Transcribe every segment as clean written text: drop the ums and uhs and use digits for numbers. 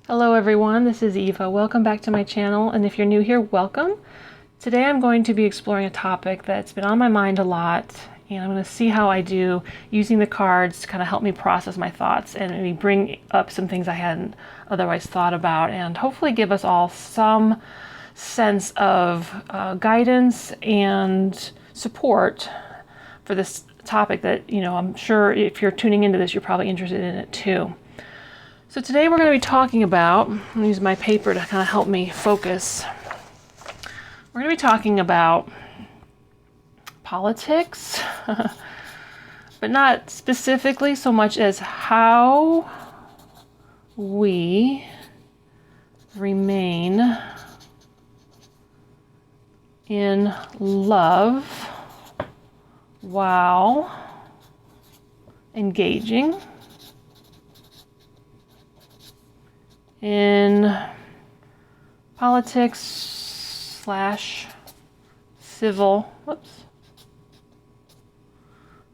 Hello everyone, this is Eva. Welcome back to my channel, and if you're new here, welcome. Today I'm going to be exploring a topic that's been on my mind a lot, and I'm going to see how I do using the cards to kind of help me process my thoughts and maybe bring up some things I hadn't otherwise thought about, and hopefully give us all some sense of guidance and support for this topic that, I'm sure if you're tuning into this, you're probably interested in it too. So today we're going to be talking about, I'm going to use my paper to kind of help me focus. We're going to be talking about politics, but not specifically so much as how we remain in love while engaging in politics / civil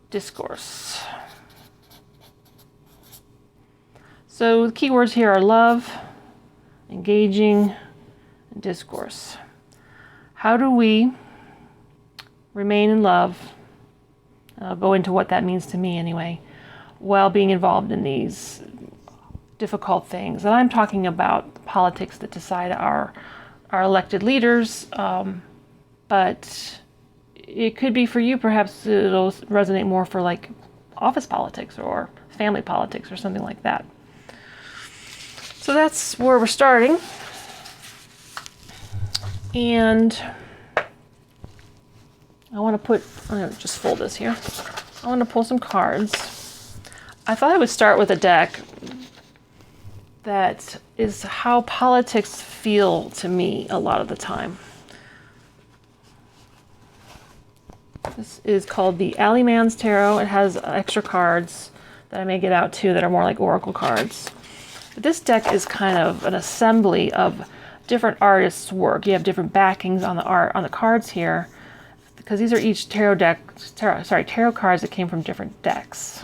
discourse. So the key words here are love, engaging, and discourse. How do we remain in love? I'll go into what that means to me anyway, while being involved in these difficult things. And I'm talking about politics that decide our elected leaders, but it could be for you, perhaps it'll resonate more for like office politics or family politics or something like that. So that's where we're starting. And I'm going to just fold this here. I want to pull some cards. I thought I would start with a deck that is how politics feel to me a lot of the time. This is called the Alleyman's Tarot. It has extra cards that I may get out too that are more like oracle cards. But this deck is kind of an assembly of different artists' work. You have different backings on the cards here, because these are each tarot cards that came from different decks.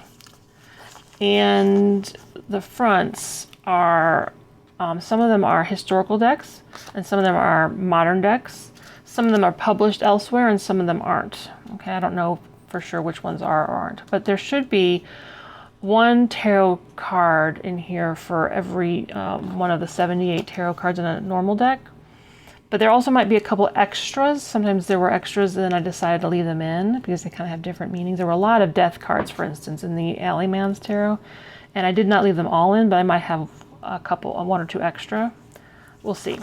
And the fronts are, some of them are historical decks, and some of them are modern decks. Some of them are published elsewhere, and some of them aren't. Okay, I don't know for sure which ones are or aren't, but there should be one tarot card in here for every one of the 78 tarot cards in a normal deck. But there also might be a couple extras. Sometimes there were extras, and then I decided to leave them in because they kind of have different meanings. There were a lot of death cards, for instance, in the Alleyman's Tarot, and I did not leave them all in, but I might have one or two extra. We'll see.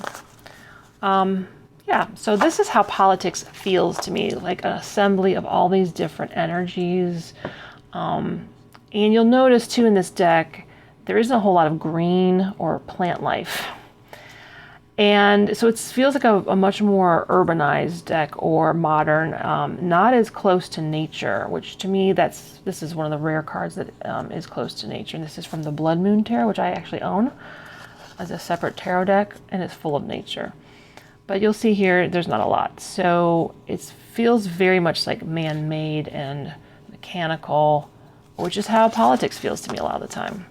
Yeah, so this is how politics feels to me, like an assembly of all these different energies. And you'll notice too in this deck, there isn't a whole lot of green or plant life. And so it feels like a much more urbanized deck or modern, not as close to nature, which to me, this is one of the rare cards that is close to nature. And this is from the Blood Moon Tarot, which I actually own as a separate tarot deck, and it's full of nature. But you'll see here, there's not a lot. So it feels very much like man-made and mechanical, which is how politics feels to me a lot of the time.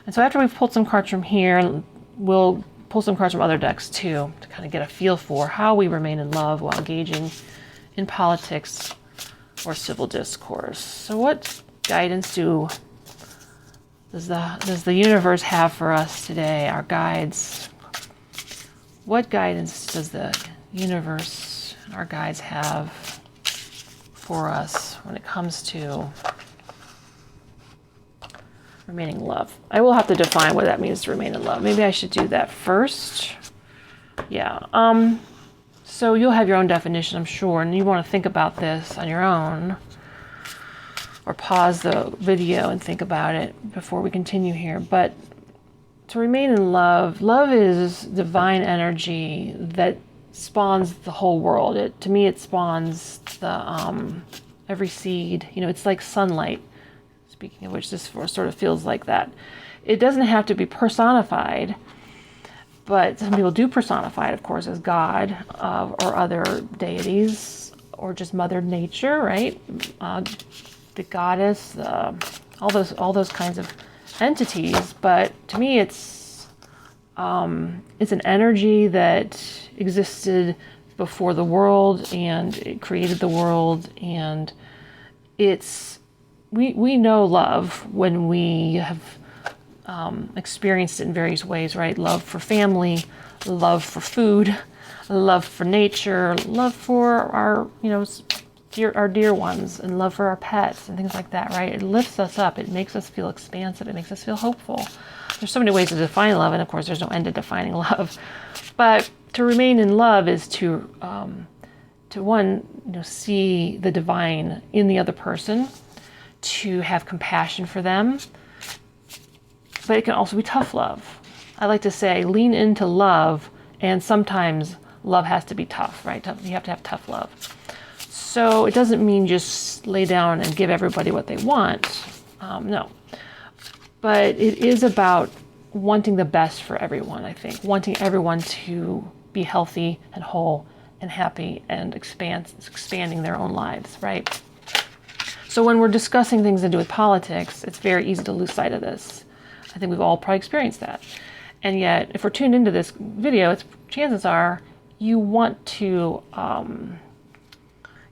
And so after we've pulled some cards from here, we'll pull some cards from other decks too, to kind of get a feel for how we remain in love while engaging in politics or civil discourse. So what guidance does the universe have for us today, our guides? What guidance does the universe, our guides, have for us when it comes to remaining in love? I will have to define what that means to remain in love. Maybe I should do that first. Yeah. So you'll have your own definition, I'm sure, and you want to think about this on your own, or pause the video and think about it before we continue here. But to remain in love, love is divine energy that spawns the whole world. To me, it spawns the every seed. It's like sunlight. Speaking of which, this sort of feels like that. It doesn't have to be personified, but some people do personify it, of course, as God or other deities, or just Mother Nature, right? The goddess, all those kinds of entities. But to me, it's It's an energy that existed before the world, and it created the world, and we know love when we have experienced it in various ways, right? Love for family, love for food, love for nature, love for our, our dear ones, and love for our pets and things like that, right? It lifts us up. It makes us feel expansive. It makes us feel hopeful. There's so many ways to define love, and of course there's no end to defining love. But to remain in love is to see the divine in the other person, to have compassion for them. But it can also be tough love. I like to say lean into love, and sometimes love has to be tough, right? You have to have tough love. So it doesn't mean just lay down and give everybody what they want. No. But it is about wanting the best for everyone, I think. Wanting everyone to be healthy and whole and happy and expanding their own lives, right? So when we're discussing things to do with politics, it's very easy to lose sight of this. I think we've all probably experienced that. And yet, if we're tuned into this video, chances are you want to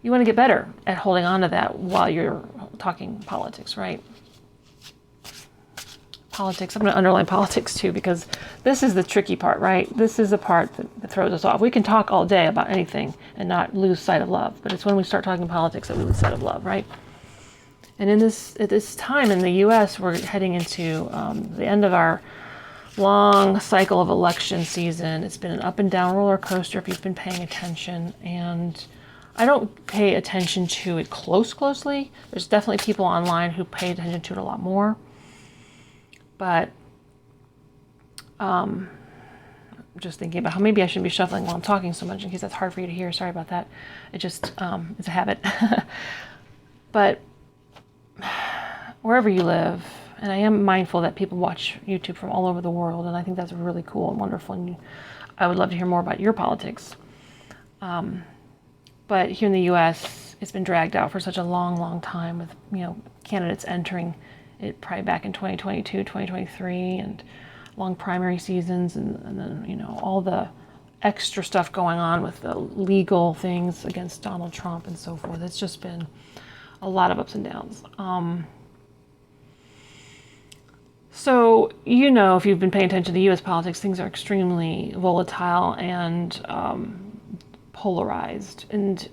get better at holding on to that while you're talking politics, right? Politics, I'm going to underline politics too, because this is the tricky part, right? This is the part that throws us off. We can talk all day about anything and not lose sight of love, but it's when we start talking politics that we lose sight of love, right? And at this time in the U.S., we're heading into the end of our long cycle of election season. It's been an up and down roller coaster if you've been paying attention, and I don't pay attention to it closely. There's definitely people online who pay attention to it a lot more. But I'm just thinking about how maybe I shouldn't be shuffling while I'm talking so much, in case that's hard for you to hear. Sorry about that. It just, it's a habit. But wherever you live, and I am mindful that people watch YouTube from all over the world, and I think that's really cool and wonderful, and I would love to hear more about your politics. But here in the U.S., it's been dragged out for such a long time with, candidates entering it probably back in 2022, 2023, and long primary seasons, and then, all the extra stuff going on with the legal things against Donald Trump and so forth. It's just been a lot of ups and downs. So, if you've been paying attention to the U.S. politics, things are extremely volatile and polarized. And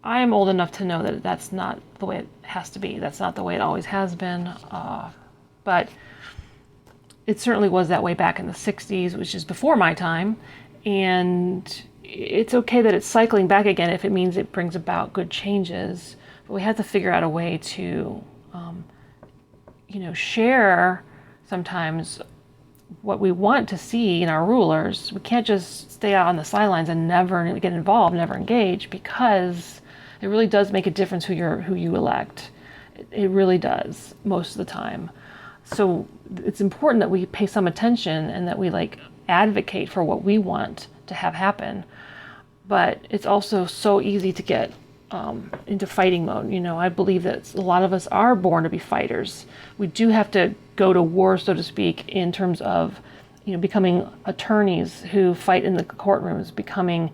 I am old enough to know that that's not the way it has to be. That's not the way it always has been. But it certainly was that way back in the 60s, which is before my time. And it's okay that it's cycling back again if it means it brings about good changes. But we have to figure out a way to, share sometimes what we want to see in our rulers. We can't just stay out on the sidelines and never get involved, never engage, because it really does make a difference who you elect. It really does most of the time. So it's important that we pay some attention and that we advocate for what we want to have happen. But it's also so easy to get into fighting mode. I believe that a lot of us are born to be fighters. We do have to go to war, so to speak, in terms of, becoming attorneys who fight in the courtrooms, becoming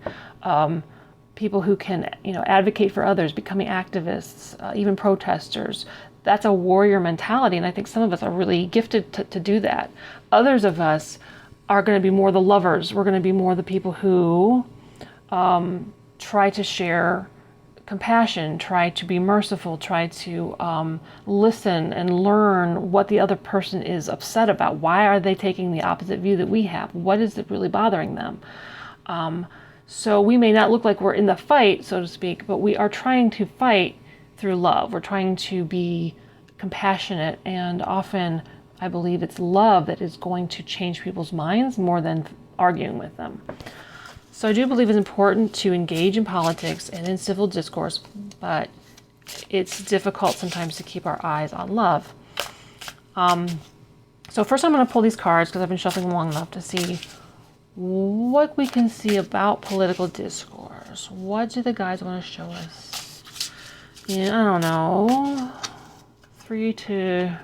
people who can, advocate for others, becoming activists, even protesters. That's a warrior mentality, and I think some of us are really gifted to do that. Others of us are going to be more the lovers. We're going to be more the people who try to share compassion, try to be merciful, try to listen and learn what the other person is upset about. Why are they taking the opposite view that we have? What is it really bothering them? So we may not look like we're in the fight, so to speak, but we are trying to fight through love. We're trying to be compassionate, and often I believe it's love that is going to change people's minds more than arguing with them. So I do believe it's important to engage in politics and in civil discourse, but it's difficult sometimes to keep our eyes on love. So first I'm going to pull these cards because I've been shuffling long enough to see what we can see about political discourse. What do the guys want to show us? Yeah, I don't know. 3 to,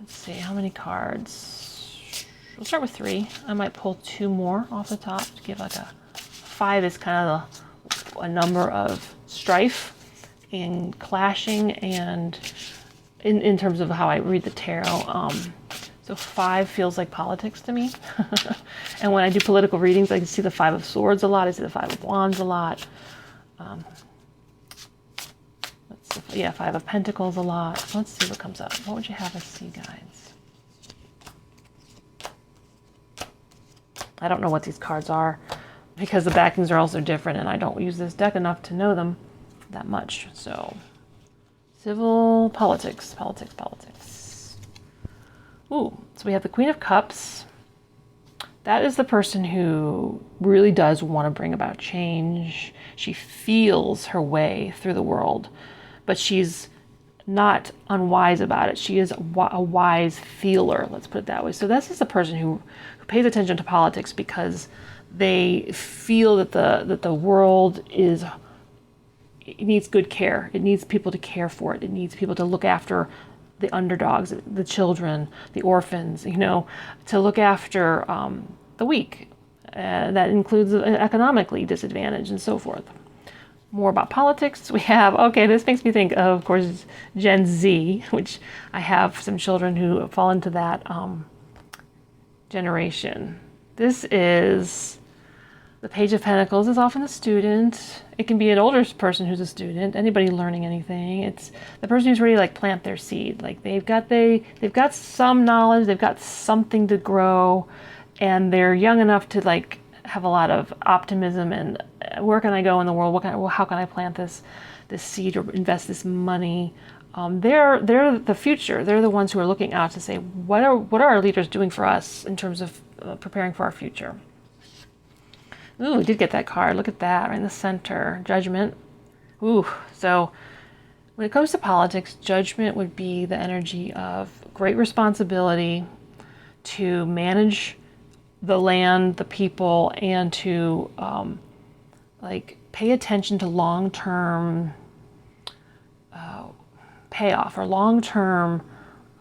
let's see, how many cards? we'll start with 3. I might pull 2 more off the top to give like a 5 is kind of a number of strife and clashing, and in terms of how I read the tarot. So 5 feels like politics to me. And when I do political readings, I can see the 5 of Swords a lot. I see the 5 of Wands a lot. Let's see, yeah, 5 of Pentacles a lot. Let's see what comes up. What would you have us see, guys? I don't know what these cards are because the backings are also different, and I don't use this deck enough to know them that much. So, civil politics, politics, politics. Ooh, so we have the Queen of Cups. That is the person who really does want to bring about change. She feels her way through the world, but she's not unwise about it. She is a wise feeler, let's put it that way. So this is the person who pays attention to politics because they feel that the world is, it needs good care. It needs people to care for it. It needs people to look after the underdogs, the children, the orphans, you know, to look after the weak. That includes economically disadvantaged and so forth. More about politics. We have, okay, this makes me think of course, Gen Z, which I have some children who fall into that generation. This is the Page of Pentacles is often a student. It can be an older person who's a student, anybody learning anything. It's the person who's ready to like plant their seed. Like they've got some knowledge, they've got something to grow, and they're young enough to like have a lot of optimism and where can I go in the world? How can I plant this seed or invest this money? They're the future. They're the ones who are looking out to say, what are our leaders doing for us in terms of preparing for our future? Ooh, we did get that card. Look at that right in the center. Judgment. Ooh, so when it comes to politics, judgment would be the energy of great responsibility to manage the land, the people, and to like pay attention to long-term payoff or long-term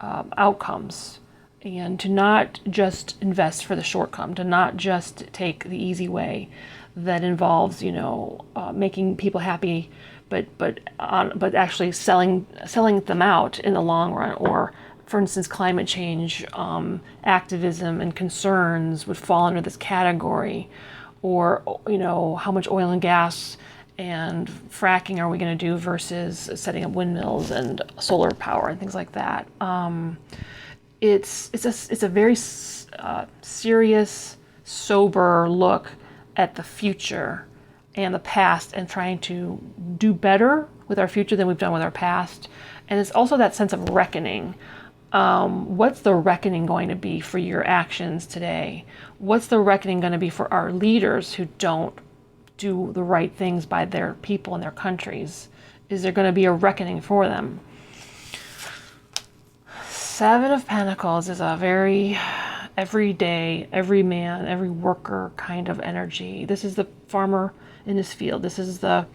outcomes, and to not just invest for the short-term, to not just take the easy way that involves, you know, making people happy, but actually selling them out in the long run. Or, for instance, climate change activism and concerns would fall under this category. Or, you know, how much oil and gas and fracking are we going to do versus setting up windmills and solar power and things like that. It's a very serious, sober look at the future and the past, and trying to do better with our future than we've done with our past. And it's also that sense of reckoning. What's the reckoning going to be for your actions today? What's the reckoning going to be for our leaders who don't do the right things by their people and their countries? Is there going to be a reckoning for them? Seven of Pentacles is a very everyday, every man, every worker kind of energy. This is the farmer in his field. This is the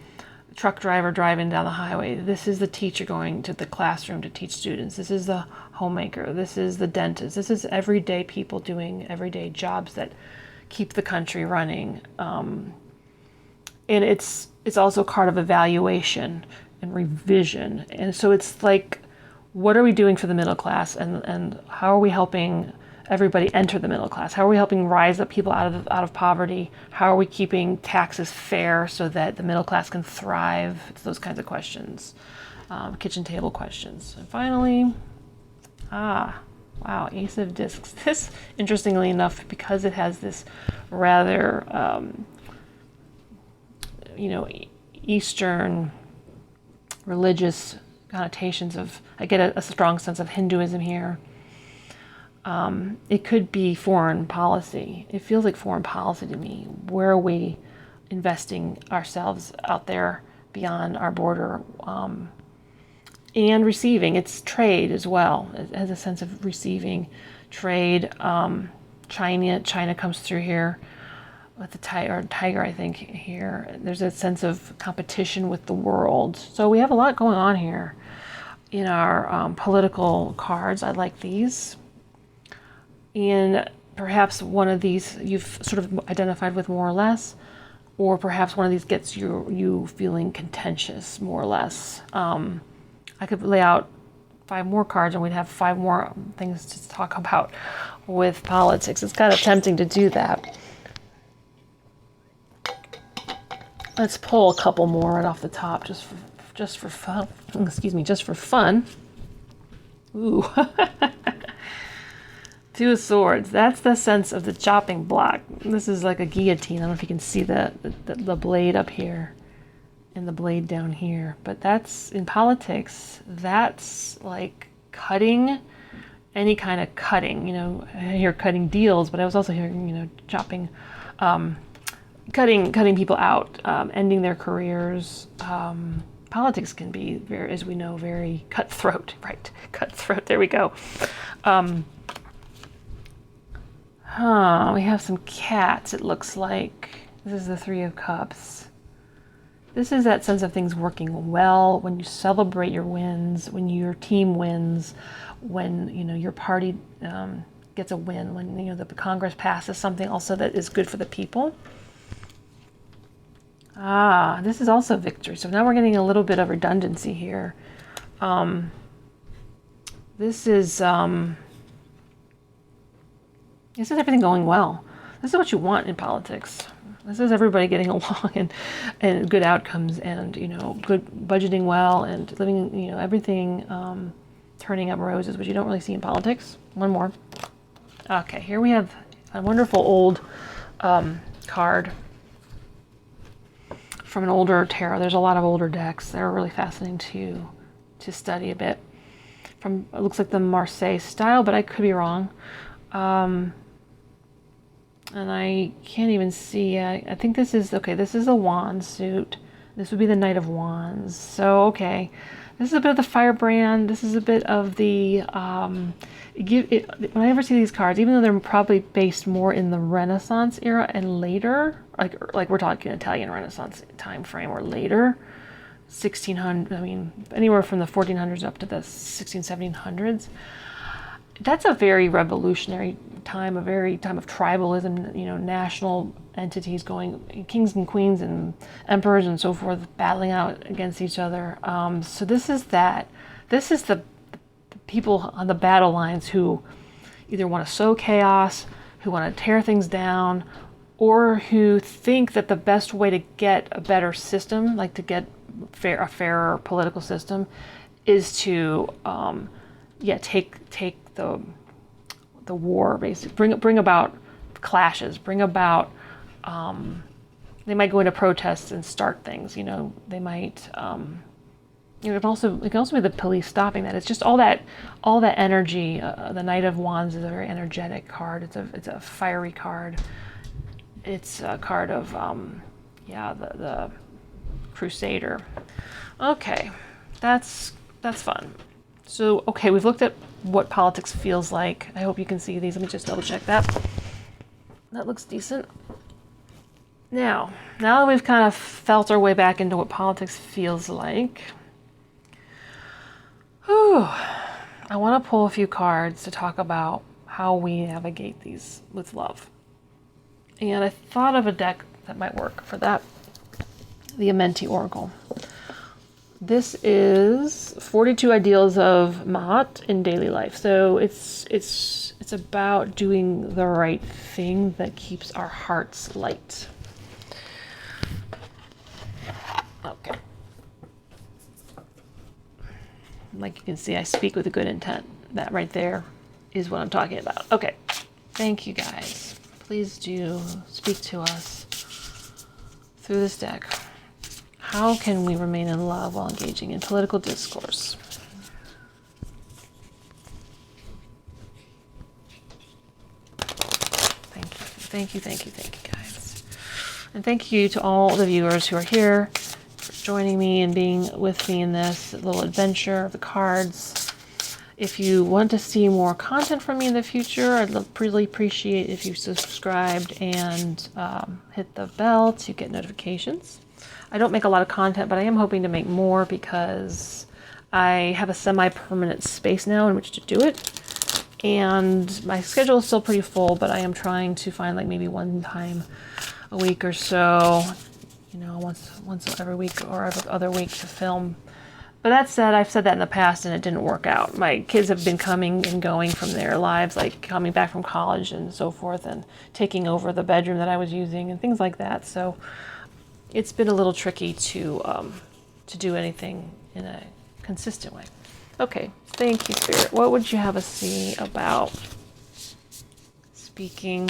truck driver driving down the highway. This is the teacher going to the classroom to teach students. This is the homemaker. This is the dentist. This is everyday people doing everyday jobs that keep the country running. And it's also a card of evaluation and revision. And so it's like, what are we doing for the middle class, and how are we helping everybody enter the middle class? How are we helping rise up people out of poverty? How are we keeping taxes fair so that the middle class can thrive? It's those kinds of questions, kitchen table questions. And finally, wow, Ace of Discs. This, interestingly enough, because it has this rather, Eastern religious connotations of, I get a strong sense of Hinduism here. It could be foreign policy. It feels like foreign policy to me. Where are we investing ourselves out there beyond our border? And receiving. It's trade as well. It has a sense of receiving, trade. China comes through here with the tiger, I think, here. There's a sense of competition with the world. So we have a lot going on here in our political cards. I like these. And perhaps one of these you've sort of identified with more or less, or perhaps one of these gets you feeling contentious more or less. I could lay out 5 more cards and we'd have 5 more things to talk about with politics. It's kind of tempting to do that. Let's pull a couple more right off the top just for fun. Excuse me, just for fun. Ooh. 2 of Swords. That's the sense of the chopping block. This is like a guillotine. I don't know if you can see the blade up here and the blade down here. But that's, in politics, that's like cutting, any kind of cutting. You know, I hear cutting deals, but I was also hearing, you know, chopping, cutting people out, ending their careers. Politics can be, very, as we know, very cutthroat. Right, cutthroat. There we go. We have some cats, it looks like. This is the 3 of Cups. This is that sense of things working well, when you celebrate your wins, when your team wins, when, you know, your party gets a win, when, you know, the Congress passes something also that is good for the people. This is also victory. So now we're getting a little bit of redundancy here. This is everything going well. This is what you want in politics. This is everybody getting along and good outcomes and, you know, good budgeting well and living, you know, everything turning up roses, which you don't really see in politics. One more. Okay, here we have a wonderful old card from an older tarot. There's a lot of older decks that are really fascinating to study a bit. From, it looks like the Marseille style, but I could be wrong. And I can't even see. I think this is, okay, this is a wand suit. This would be the Knight of Wands. So, okay. This is a bit of the firebrand. This is a bit of the, when I ever see these cards, even though they're probably based more in the Renaissance era and later, like we're talking Italian Renaissance time frame or later, 1600, I mean, anywhere from the 1400s up to the 1700s. That's a very revolutionary time, a very time of tribalism, you know, national entities going, kings and queens and emperors and so forth, battling out against each other. So this is the people on the battle lines who either want to sow chaos, who want to tear things down, or who think that the best way to get a better system, like to get a fairer political system, is to, take the war, basically bring about clashes, bring about, they might go into protests and start things, you know, they might, you know, it can also be the police stopping that. It's just all that energy. The Knight of Wands is a very energetic card. It's a fiery card. It's a card of, the Crusader. Okay, that's fun. So, okay, we've looked at what politics feels like. I hope you can see these. Let me just double check that. That looks decent. Now that we've kind of felt our way back into what politics feels like, I want to pull a few cards to talk about how we navigate these with love. And I thought of a deck that might work for that, the Amenti Oracle. This is 42 ideals of smhyp in daily life. So it's about doing the right thing that keeps our hearts light. Okay. Like you can see, I speak with a good intent. That right there is what I'm talking about. Okay. Thank you guys. Please do speak to us through this deck. How can we remain in love while engaging in political discourse? Thank you, guys. And thank you to all the viewers who are here for joining me and being with me in this little adventure of the cards. If you want to see more content from me in the future, I'd really appreciate if you subscribed and hit the bell to get notifications. I don't make a lot of content, but I am hoping to make more because I have a semi-permanent space now in which to do it. And my schedule is still pretty full, but I am trying to find like maybe one time a week or so, you know, once every week or every other week to film. But that said, I've said that in the past and it didn't work out. My kids have been coming and going from their lives, like coming back from college and so forth, and taking over the bedroom that I was using and things like that. So it's been a little tricky to do anything in a consistent way. Okay, thank you, Spirit. What would you have us see about speaking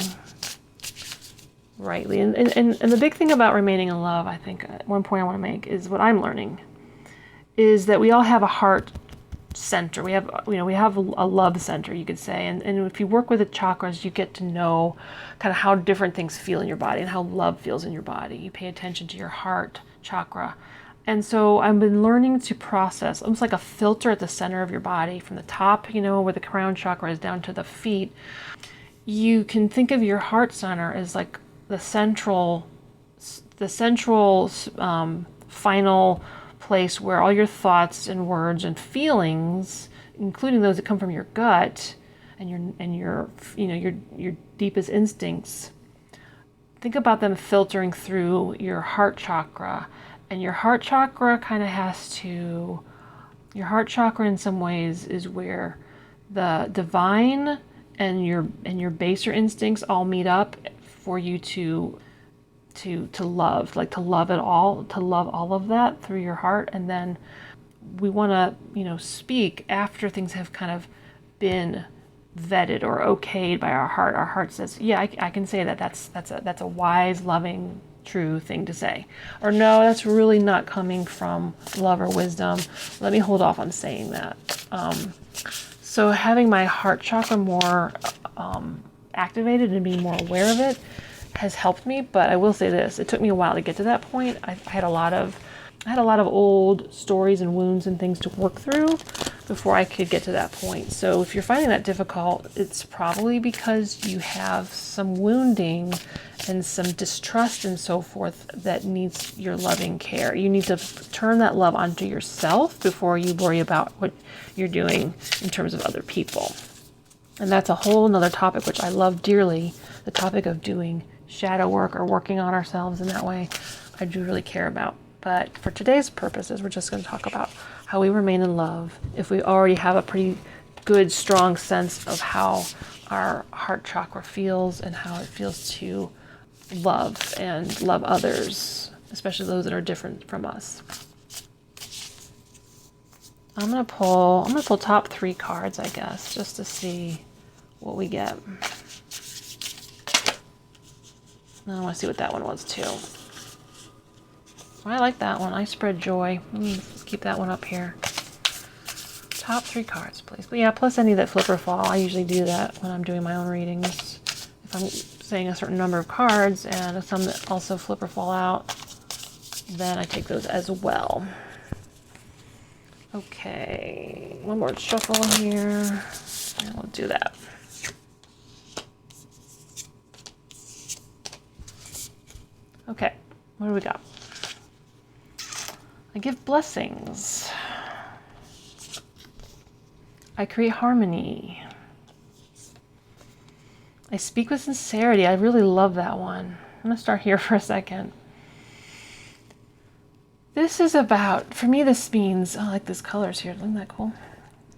rightly? And the big thing about remaining in love, I think, one point I want to make is what I'm learning is that we all have a heart center. We have, you know, we have a love center, you could say. And if you work with the chakras, you get to know kind of how different things feel in your body and how love feels in your body. You pay attention to your heart chakra. And so I've been learning to process, almost like a filter at the center of your body, from the top, you know, where the crown chakra is, down to the feet. You can think of your heart center as like the central final place where all your thoughts and words and feelings, including those that come from your gut and your you know, your deepest instincts, think about them filtering through your heart chakra. And your heart chakra kind of your heart chakra in some ways is where the divine and your baser instincts all meet up for you to love, like to love it all, to love all of that through your heart. And then we want to, you know, speak after things have kind of been vetted or okayed by our heart. Our heart says, yeah, I can say that. That's a wise, loving, true thing to say. Or no, that's really not coming from love or wisdom. Let me hold off on saying that. So having my heart chakra more activated and being more aware of it has helped me. But I will say this, it took me a while to get to that point. I had a lot of old stories and wounds and things to work through before I could get to that point. So if you're finding that difficult, it's probably because you have some wounding and some distrust and so forth that needs your loving care. You need to turn that love onto yourself before you worry about what you're doing in terms of other people. And that's a whole nother topic, which I love dearly, the topic of doing shadow work or working on ourselves in that way. I do really care about. But for today's purposes, we're just going to talk about how we remain in love if we already have a pretty good, strong sense of how our heart chakra feels and how it feels to love and love others, especially those that are different from us. I'm gonna pull top 3 cards, I guess, just to see what we get. I want to see what that one was too. I like that one. I spread joy. Let's keep that one up here. Top 3 cards, please. But yeah, plus any that flip or fall. I usually do that when I'm doing my own readings. If I'm saying a certain number of cards and some that also flip or fall out, then I take those as well. Okay, one more shuffle here, and we'll do that. Okay, what do we got? I give blessings. I create harmony. I speak with sincerity. I really love that one. I'm going to start here for a second. This is about, for me, this means, I like these colors here. Isn't that cool?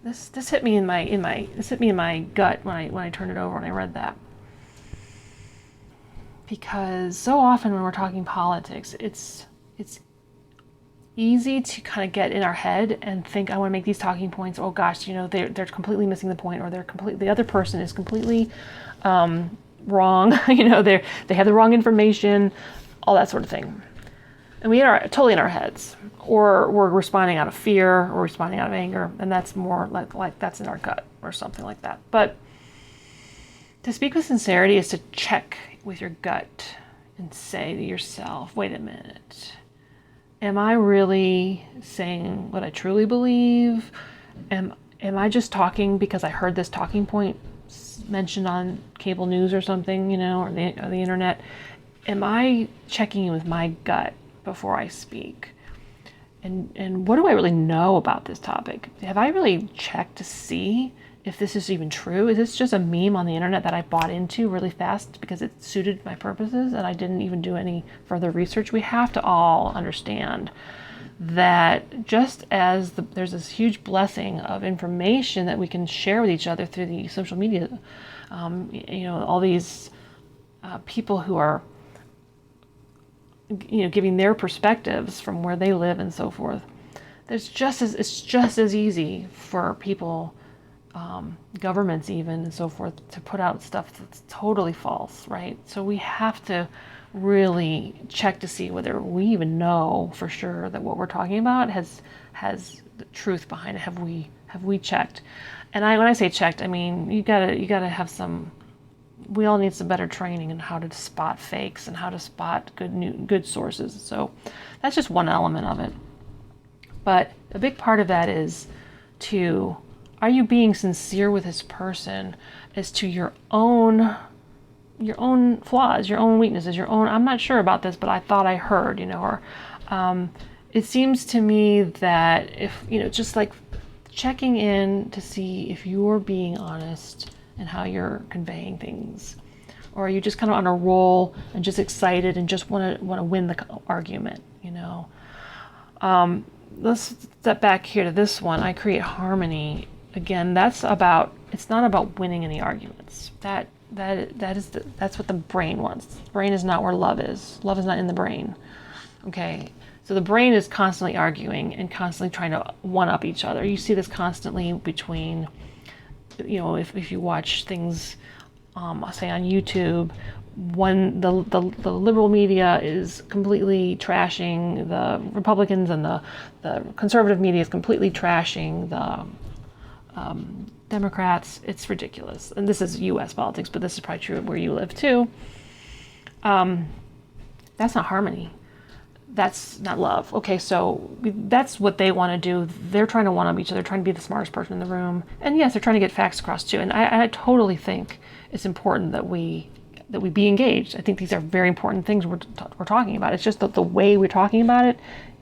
This hit me in my gut when I turned it over and I read that. Because so often when we're talking politics, it's easy to kind of get in our head and think, I want to make these talking points. Oh gosh, you know, they're completely missing the point, or the other person is completely wrong. You know, they have the wrong information, all that sort of thing. And we are totally in our heads, or we're responding out of fear or responding out of anger, and that's more like that's in our gut or something like that. But to speak with sincerity is to check with your gut and say to yourself, wait a minute. Am I really saying what I truly believe? Am I just talking because I heard this talking point mentioned on cable news or something, you know, or the internet? Am I checking in with my gut before I speak? And what do I really know about this topic? Have I really checked to see if this is even true. Is this just a meme on the internet that I bought into really fast because it suited my purposes and I didn't even do any further research? We have to all understand that just as there's this huge blessing of information that we can share with each other through the social media, all these people who are, giving their perspectives from where they live and so forth. It's just as easy for people, governments even and so forth, to put out stuff that's totally false, right? So we have to really check to see whether we even know for sure that what we're talking about has the truth behind it. Have we checked? And when I say checked, I mean you gotta have some. We all need some better training in how to spot fakes and how to spot good sources. So that's just one element of it. But a big part of that is are you being sincere with this person as to your own flaws, your own weaknesses, I'm not sure about this, but I thought I heard, it seems to me that if, just like checking in to see if you're being honest and how you're conveying things, or are you just kind of on a roll and just excited and just want to win the argument, Let's step back here to this one. I create harmony. Again, it's not about winning any arguments. That's what the brain wants. The brain is not where love is. Love is not in the brain. Okay. So the brain is constantly arguing and constantly trying to one up each other. You see this constantly between, if you watch things, say on YouTube, when the liberal media is completely trashing the Republicans and the conservative media is completely trashing the Democrats. It's ridiculous. And this is U.S. politics, but this is probably true where you live too. That's not harmony. That's not love. Okay, so that's what they want to do. They're trying to one up each other, trying to be the smartest person in the room. And yes, they're trying to get facts across too. And I totally think it's important that we be engaged. I think these are very important things we're talking about. It's just that the way we're talking about it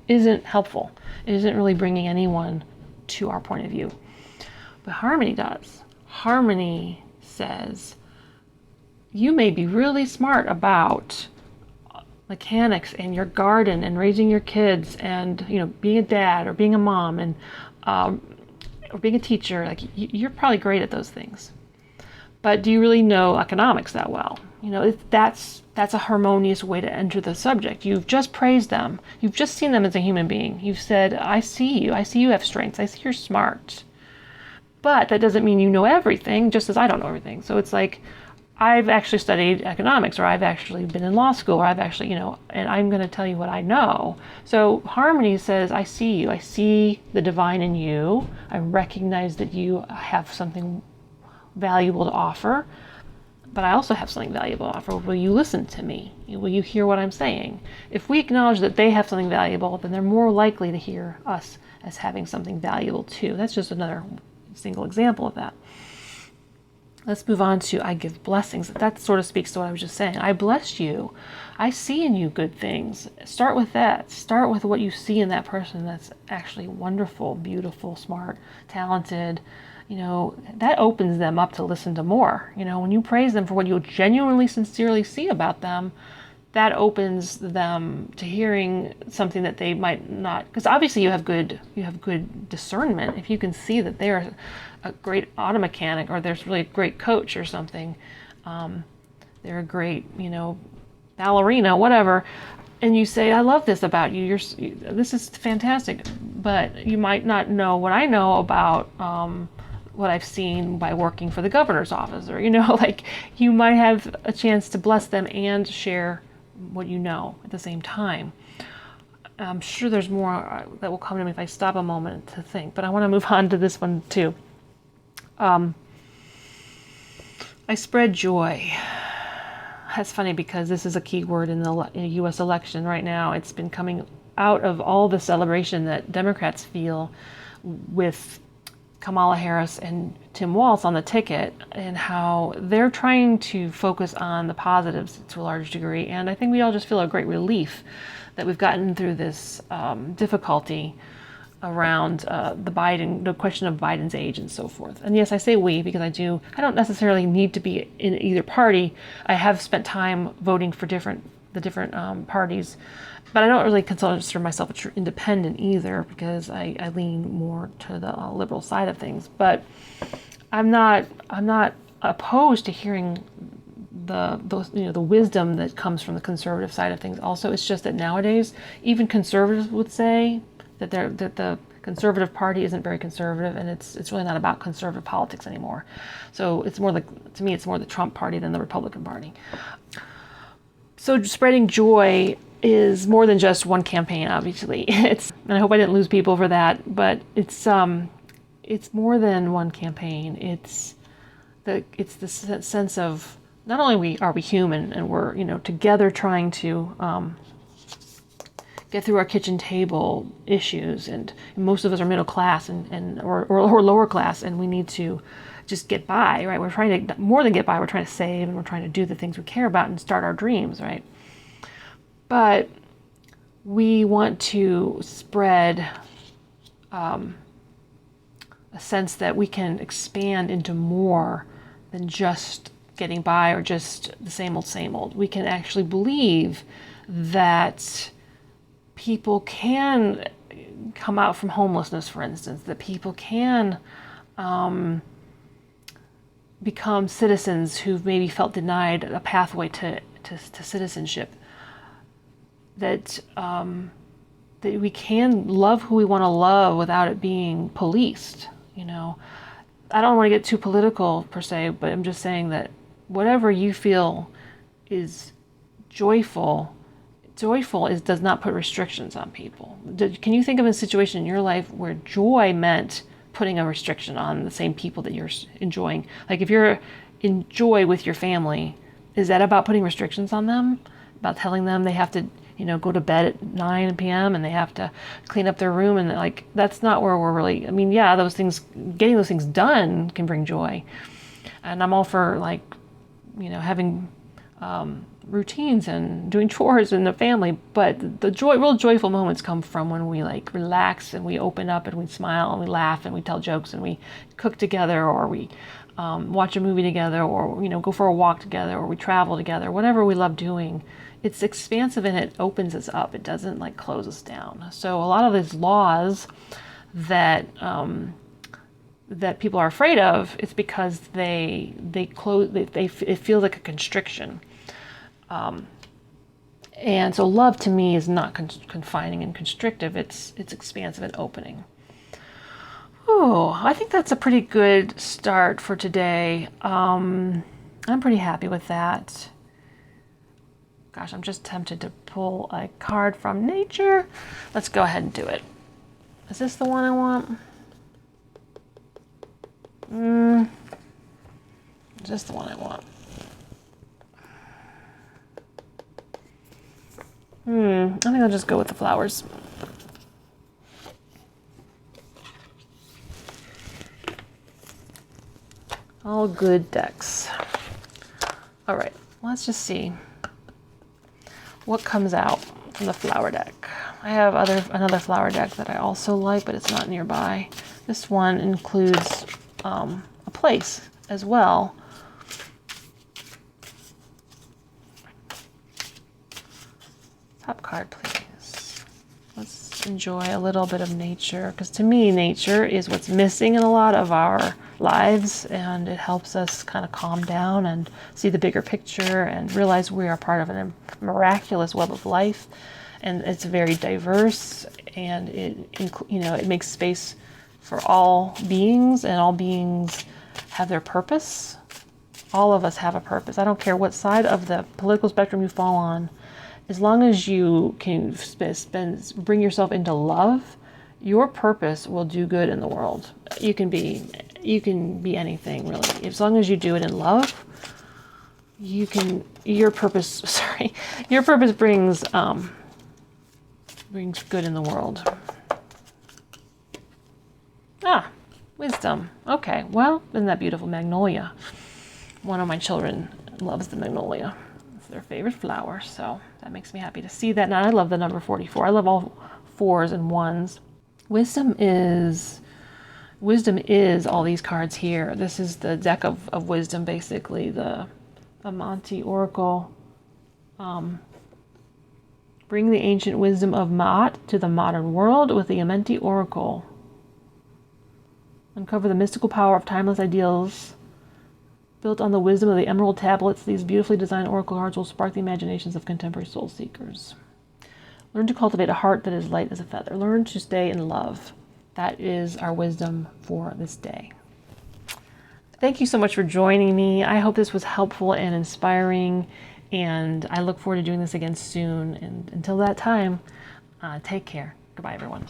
isn't helpful. It isn't really bringing anyone to our point of view. But harmony does. Harmony says, you may be really smart about mechanics and your garden and raising your kids and, being a dad or being a mom and or being a teacher. Like, you're probably great at those things. But do you really know economics that well? That's a harmonious way to enter the subject. You've just praised them. You've just seen them as a human being. You've said, I see you. I see you have strengths. I see you're smart. But that doesn't mean you know everything, just as I don't know everything. So it's like, I've actually studied economics, or I've actually been in law school, or I've actually, and I'm going to tell you what I know. So harmony says, I see you. I see the divine in you. I recognize that you have something valuable to offer, but I also have something valuable to offer. Will you listen to me? Will you hear what I'm saying? If we acknowledge that they have something valuable, then they're more likely to hear us as having something valuable too. That's just another single example of that. Let's move on to I give blessings. That sort of speaks to what I was just saying. I bless you. I see in you good things. Start with that. Start with what you see in that person that's actually wonderful, beautiful, smart, talented. That opens them up to listen to more. When you praise them for what you genuinely, sincerely see about them, that opens them to hearing something that they might not, because obviously you have good discernment. If you can see that they're a great auto mechanic, or there's really a great coach or something, they're a great, ballerina, whatever, and you say, I love this about you. This is fantastic, but you might not know what I know about what I've seen by working for the governor's office, or, you might have a chance to bless them and share what you know at the same time. I'm sure there's more that will come to me if I stop a moment to think, but I want to move on to this one too. I spread joy. That's funny because this is a key word in the U.S. election right now. It's been coming out of all the celebration that Democrats feel with Kamala Harris and Tim Walz on the ticket, and how they're trying to focus on the positives to a large degree. And I think we all just feel a great relief that we've gotten through this difficulty around the question of Biden's age and so forth. And yes, I say we because I don't necessarily need to be in either party. I have spent time voting for the different parties, but I don't really consider myself a true independent either because I lean more to the liberal side of things. But I'm not opposed to hearing the wisdom that comes from the conservative side of things. Also, it's just that nowadays, even conservatives would say that the conservative party isn't very conservative, and it's really not about conservative politics anymore. So it's more to me, it's more the Trump party than the Republican Party. So spreading joy is more than just one campaign, obviously. And I hope I didn't lose people for that, but it's more than one campaign. It's the sense of not only are we human and we're together trying to get through our kitchen table issues, and most of us are middle class or lower class, and we need to just get by, right? We're trying to more than get by. We're trying to save, and we're trying to do the things we care about and start our dreams, right? But we want to spread a sense that we can expand into more than just getting by or just the same old, same old. We can actually believe that people can come out from homelessness, for instance, that people can become citizens who've maybe felt denied a pathway to citizenship, that we can love who we want to love without it being policed. I don't want to get too political per se, but I'm just saying that whatever you feel is joyful does not put restrictions on people. Can you think of a situation in your life where joy meant putting a restriction on the same people that you're enjoying? Like if you're in joy with your family, is that about putting restrictions on them? About telling them they have to, go to bed at 9 p.m. and they have to clean up their room, and that's not where we're really, those things, getting those things done can bring joy. And I'm all for having routines and doing chores in the family, but the real joyful moments come from when we relax and we open up and we smile and we laugh and we tell jokes and we cook together, or we watch a movie together, or go for a walk together, or we travel together. Whatever we love doing, it's expansive and it opens us up. It doesn't close us down. So a lot of these laws that people are afraid of, it's because it feels like a constriction. And so love to me is not confining and constrictive. It's expansive and opening. Oh, I think that's a pretty good start for today. I'm pretty happy with that. Gosh, I'm just tempted to pull a card from nature. Let's go ahead and do it. Is this the one I want? Is this the one I want? I think I'll just go with the flowers. All good decks. All right, let's just see what comes out from the flower deck. I have another flower deck that I also like, but it's not nearby. This one includes a place as well. Top card, please. Let's enjoy a little bit of nature, because to me, nature is what's missing in a lot of our lives, and it helps us kind of calm down and see the bigger picture and realize we are part of a miraculous web of life, and it's very diverse, and it makes space for all beings, and all beings have their purpose. All of us have a purpose. I don't care what side of the political spectrum you fall on. As long as you can bring yourself into love, your purpose will do good in the world. You can be anything, really. As long as you do it in love, your purpose brings good in the world. Wisdom. Okay, well, isn't that beautiful? Magnolia. One of my children loves the magnolia. It's their favorite flower, so that makes me happy to see that. Now, I love the number 44. I love all 4s and 1s. Wisdom is all these cards here. This is the deck of wisdom, basically, the Amenti Oracle. Bring the ancient wisdom of Ma'at to the modern world with the Amenti Oracle. Uncover the mystical power of timeless ideals. Built on the wisdom of the emerald tablets, these beautifully designed oracle cards will spark the imaginations of contemporary soul seekers. Learn to cultivate a heart that is light as a feather. Learn to stay in love. That is our wisdom for this day. Thank you so much for joining me. I hope this was helpful and inspiring, and I look forward to doing this again soon. And until that time, take care. Goodbye, everyone.